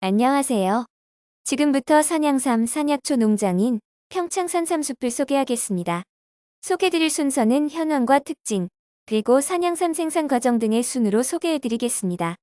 안녕하세요. 지금부터 산양삼 산약초 농장인 평창 산삼숲을 소개하겠습니다. 소개드릴 순서는 현황과 특징, 그리고 산양삼 생산 과정 등의 순으로 소개해드리겠습니다.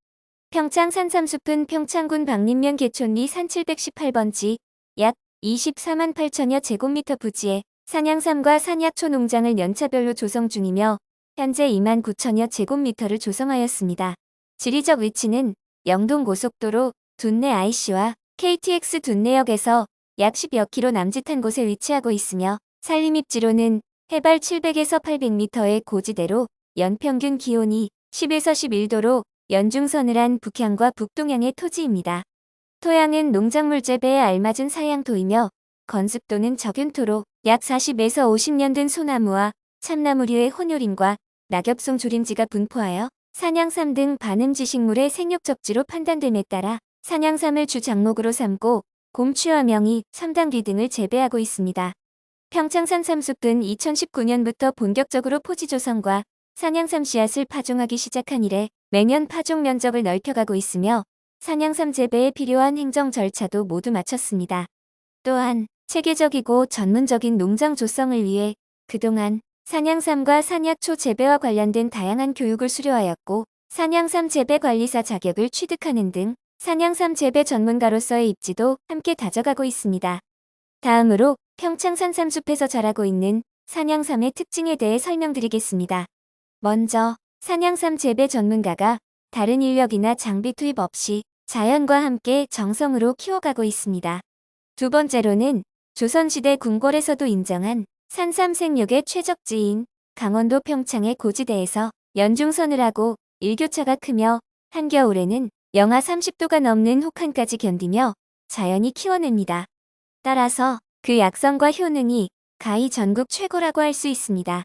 평창 산삼숲은 평창군 박림면 개촌리 산 718번지 약 24만 8천여 제곱미터 부지에 산양삼과 산약초 농장을 연차별로 조성 중이며 현재 2만 9천여 제곱미터를 조성하였습니다. 지리적 위치는 영동고속도로 둔내 IC와 KTX 둔내역에서 약 10여 킬로 남짓한 곳에 위치하고 있으며 산림 입지로는 해발 700에서 800m의 고지대로 연평균 기온이 10에서 11도로 연중서늘한 북향과 북동향의 토지입니다. 토양은 농작물 재배에 알맞은 사양토이며 건습도는 적윤토로 약 40에서 50년 된 소나무와 참나무류의 혼요림과 낙엽송 조림지가 분포하여 산양삼 등 반음지식물의 생육적지로 판단됨에 따라 산양삼을 주 작목으로 삼고 곰취와 명이, 삼당귀 등을 재배하고 있습니다. 평창 산삼숲은 2019년부터 본격적으로 포지 조성과 산양삼 씨앗을 파종하기 시작한 이래 매년 파종 면적을 넓혀가고 있으며 산양삼 재배에 필요한 행정 절차도 모두 마쳤습니다. 또한 체계적이고 전문적인 농장 조성을 위해 그동안 산양삼과 산약초 재배와 관련된 다양한 교육을 수료하였고 산양삼 재배관리사 자격을 취득하는 등 산양삼 재배 전문가로서의 입지도 함께 다져가고 있습니다. 다음으로 평창 산삼숲에서 자라고 있는 산양삼의 특징에 대해 설명드리겠습니다. 먼저 산양삼 재배 전문가가 다른 인력이나 장비 투입 없이 자연과 함께 정성으로 키워가고 있습니다. 두 번째로는 조선시대 궁궐에서도 인정한 산삼 생육의 최적지인 강원도 평창의 고지대에서 연중서늘하고 일교차가 크며 한겨울에는 영하 30도가 넘는 혹한까지 견디며 자연히 키워냅니다. 따라서 그 약성과 효능이 가히 전국 최고라고 할 수 있습니다.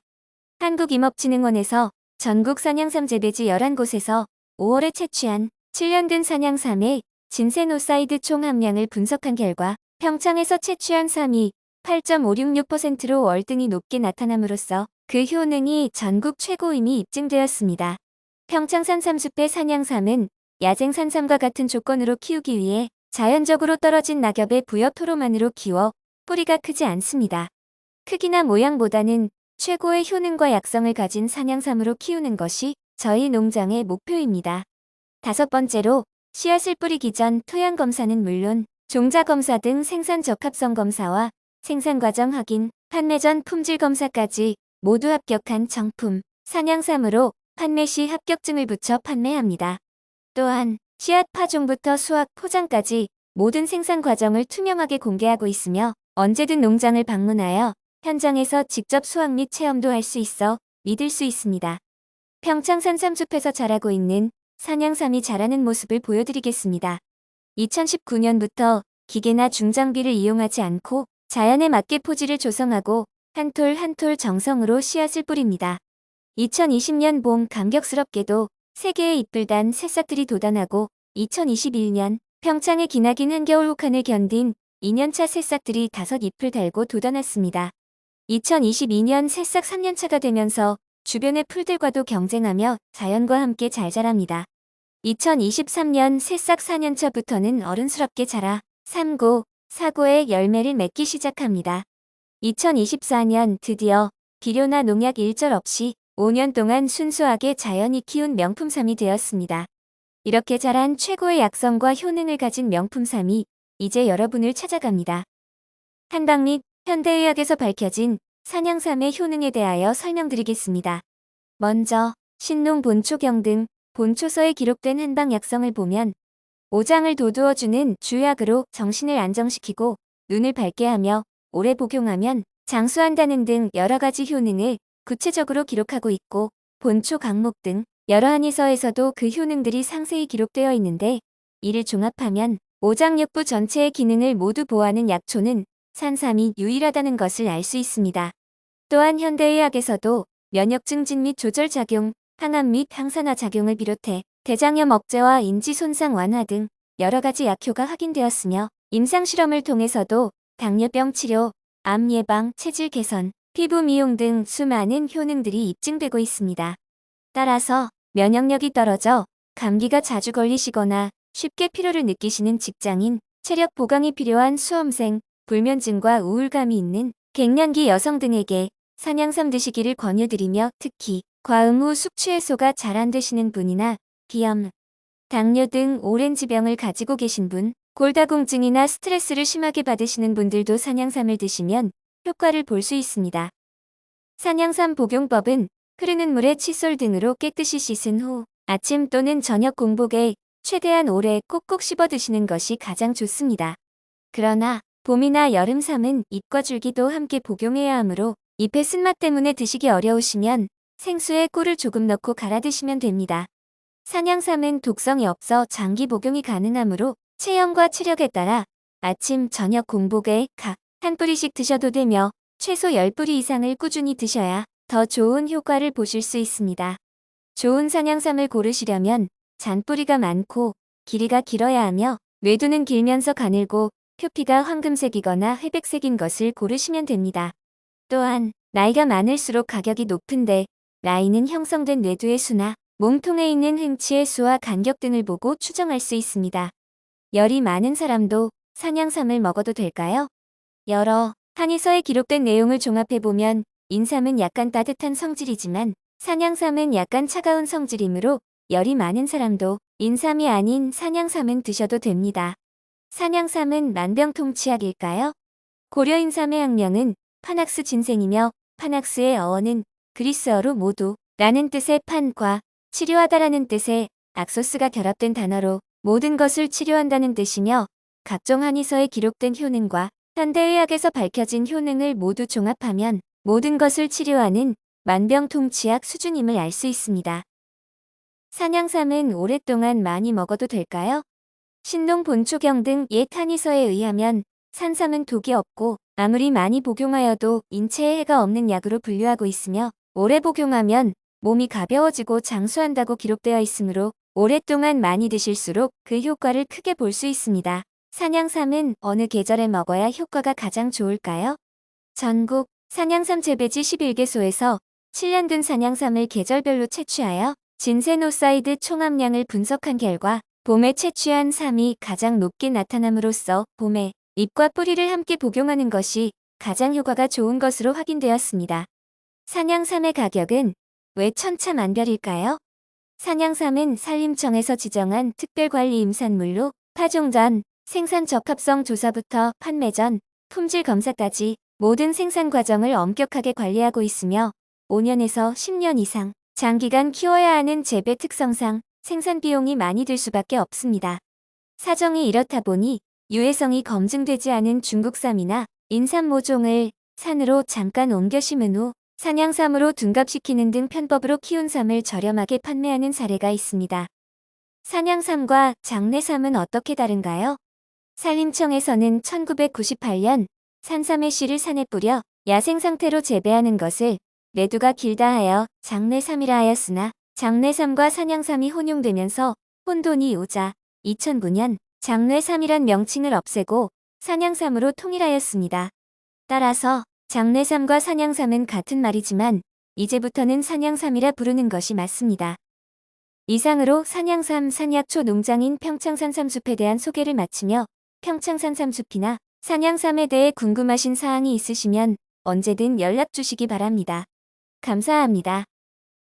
한국임업진흥원에서 전국 산양삼 재배지 11곳에서 5월에 채취한 7년 된 산양삼의 진세노사이드 총 함량을 분석한 결과 평창에서 채취한 삼이 8.566%로 월등히 높게 나타남으로써 그 효능이 전국 최고임이 입증되었습니다. 평창 산삼숲의 산양삼은 야생 산삼과 같은 조건으로 키우기 위해 자연적으로 떨어진 낙엽의 부엽 토로만으로 키워 뿌리가 크지 않습니다. 크기나 모양보다는 최고의 효능과 약성을 가진 산양삼으로 키우는 것이 저희 농장의 목표입니다. 다섯 번째로 씨앗을 뿌리기 전 토양 검사는 물론 종자 검사 등 생산 적합성 검사와 생산 과정 확인, 판매 전 품질 검사까지 모두 합격한 정품 산양삼으로 판매 시 합격증을 붙여 판매합니다. 또한 씨앗 파종부터 수확, 포장까지 모든 생산 과정을 투명하게 공개하고 있으며 언제든 농장을 방문하여 현장에서 직접 수확 및 체험도 할 수 있어 믿을 수 있습니다. 평창 산삼숲에서 자라고 있는 산양삼이 자라는 모습을 보여드리겠습니다. 2019년부터 기계나 중장비를 이용하지 않고 자연에 맞게 포지를 조성하고 한 톨 한 톨 정성으로 씨앗을 뿌립니다. 2020년 봄 감격스럽게도 3개의 잎을 단 새싹들이 돋아나고 2021년 평창의 기나긴 한겨울 혹한을 견딘 2년차 새싹들이 5잎을 달고 돋아났습니다. 2022년 새싹 3년차가 되면서 주변의 풀들과도 경쟁하며 자연과 함께 잘 자랍니다. 2023년 새싹 4년차부터는 어른스럽게 자라 3고, 4고의 열매를 맺기 시작합니다. 2024년 드디어 비료나 농약 일절 없이 5년 동안 순수하게 자연히 키운 명품삼이 되었습니다. 이렇게 자란 최고의 약성과 효능을 가진 명품삼이 이제 여러분을 찾아갑니다. 한방 및 현대의학에서 밝혀진 산양삼의 효능에 대하여 설명드리겠습니다. 먼저 신농 본초경 등 본초서에 기록된 한방 약성을 보면 오장을 돋우어주는 주약으로 정신을 안정시키고 눈을 밝게 하며 오래 복용하면 장수한다는 등 여러가지 효능을 구체적으로 기록하고 있고 본초 강목 등 여러 한의서에서도 그 효능들이 상세히 기록되어 있는데 이를 종합하면 오장육부 전체의 기능을 모두 보호하는 약초는 산삼이 유일하다는 것을 알 수 있습니다. 또한 현대의학에서도 면역 증진 및 조절 작용, 항암 및 항산화 작용을 비롯해 대장염 억제와 인지 손상 완화 등 여러 가지 약효가 확인되었으며 임상 실험을 통해서도 당뇨병 치료, 암 예방, 체질 개선, 피부 미용 등 수많은 효능들이 입증되고 있습니다. 따라서 면역력이 떨어져 감기가 자주 걸리시거나 쉽게 피로를 느끼시는 직장인, 체력 보강이 필요한 수험생, 불면증과 우울감이 있는 갱년기 여성 등에게 산양삼 드시기를 권유드리며 특히 과음 후 숙취 해소가 잘 안 되시는 분이나 비염, 당뇨 등 오랜 지병을 가지고 계신 분, 골다공증이나 스트레스를 심하게 받으시는 분들도 산양삼을 드시면 효과를 볼 수 있습니다. 산양삼 복용법은 흐르는 물에 칫솔 등으로 깨끗이 씻은 후 아침 또는 저녁 공복에 최대한 오래 꼭꼭 씹어 드시는 것이 가장 좋습니다. 그러나 봄이나 여름삼은 잎과 줄기도 함께 복용해야 하므로 잎의 쓴맛 때문에 드시기 어려우시면 생수에 꿀을 조금 넣고 갈아 드시면 됩니다. 산양삼은 독성이 없어 장기 복용이 가능하므로 체형과 체력에 따라 아침, 저녁 공복에 각 한 뿌리씩 드셔도 되며 최소 10뿌리 이상을 꾸준히 드셔야 더 좋은 효과를 보실 수 있습니다. 좋은 산양삼을 고르시려면 잔뿌리가 많고 길이가 길어야 하며 뇌두는 길면서 가늘고 표피가 황금색이거나 회백색인 것을 고르시면 됩니다. 또한 나이가 많을수록 가격이 높은데 나이는 형성된 뇌두의 수나 몸통에 있는 흥치의 수와 간격 등을 보고 추정할 수 있습니다. 열이 많은 사람도 산양삼을 먹어도 될까요? 여러 한의서에 기록된 내용을 종합해보면 인삼은 약간 따뜻한 성질이지만 산양삼은 약간 차가운 성질이므로 열이 많은 사람도 인삼이 아닌 산양삼은 드셔도 됩니다. 산양삼은 만병통치약일까요? 고려인삼의 학명은 파낙스 진생이며 파낙스의 어원은 그리스어로 모두 라는 뜻의 판과 치료하다라는 뜻의 악소스가 결합된 단어로 모든 것을 치료한다는 뜻이며 각종 한의서에 기록된 효능과 현대의학에서 밝혀진 효능을 모두 종합하면 모든 것을 치료하는 만병통치약 수준임을 알 수 있습니다. 산양삼은 오랫동안 많이 먹어도 될까요? 신농 본초경 등 옛 한의서에 의하면 산삼은 독이 없고 아무리 많이 복용하여도 인체에 해가 없는 약으로 분류하고 있으며 오래 복용하면 몸이 가벼워지고 장수한다고 기록되어 있으므로 오랫동안 많이 드실수록 그 효과를 크게 볼 수 있습니다. 산양삼은 어느 계절에 먹어야 효과가 가장 좋을까요? 전국 산양삼 재배지 11개소에서 7년 든 산양삼을 계절별로 채취하여 진세노사이드 총함량을 분석한 결과 봄에 채취한 삼이 가장 높게 나타남으로써 봄에 잎과 뿌리를 함께 복용하는 것이 가장 효과가 좋은 것으로 확인되었습니다. 산양삼의 가격은 왜 천차만별일까요? 산양삼은 산림청에서 지정한 특별관리 임산물로 파종 전, 생산 적합성 조사부터 판매 전, 품질 검사까지 모든 생산 과정을 엄격하게 관리하고 있으며 5년에서 10년 이상 장기간 키워야 하는 재배 특성상 생산 비용이 많이 들 수밖에 없습니다. 사정이 이렇다 보니 유해성이 검증되지 않은 중국삼이나 인삼 모종을 산으로 잠깐 옮겨 심은 후 산양삼으로 둔갑시키는 등 편법으로 키운 삼을 저렴하게 판매하는 사례가 있습니다. 산양삼과 장내삼은 어떻게 다른가요? 산림청에서는 1998년 산삼의 씨를 산에 뿌려 야생 상태로 재배하는 것을 내두가 길다 하여 장내삼이라 하였으나 장내삼과 산양삼이 혼용되면서 혼돈이 오자 2009년 장내삼이란 명칭을 없애고 산양삼으로 통일하였습니다. 따라서 장내삼과 산양삼은 같은 말이지만 이제부터는 산양삼이라 부르는 것이 맞습니다. 이상으로 산양삼 산약초 농장인 평창산삼숲에 대한 소개를 마치며 평창산삼숲이나 산양삼에 대해 궁금하신 사항이 있으시면 언제든 연락 주시기 바랍니다. 감사합니다.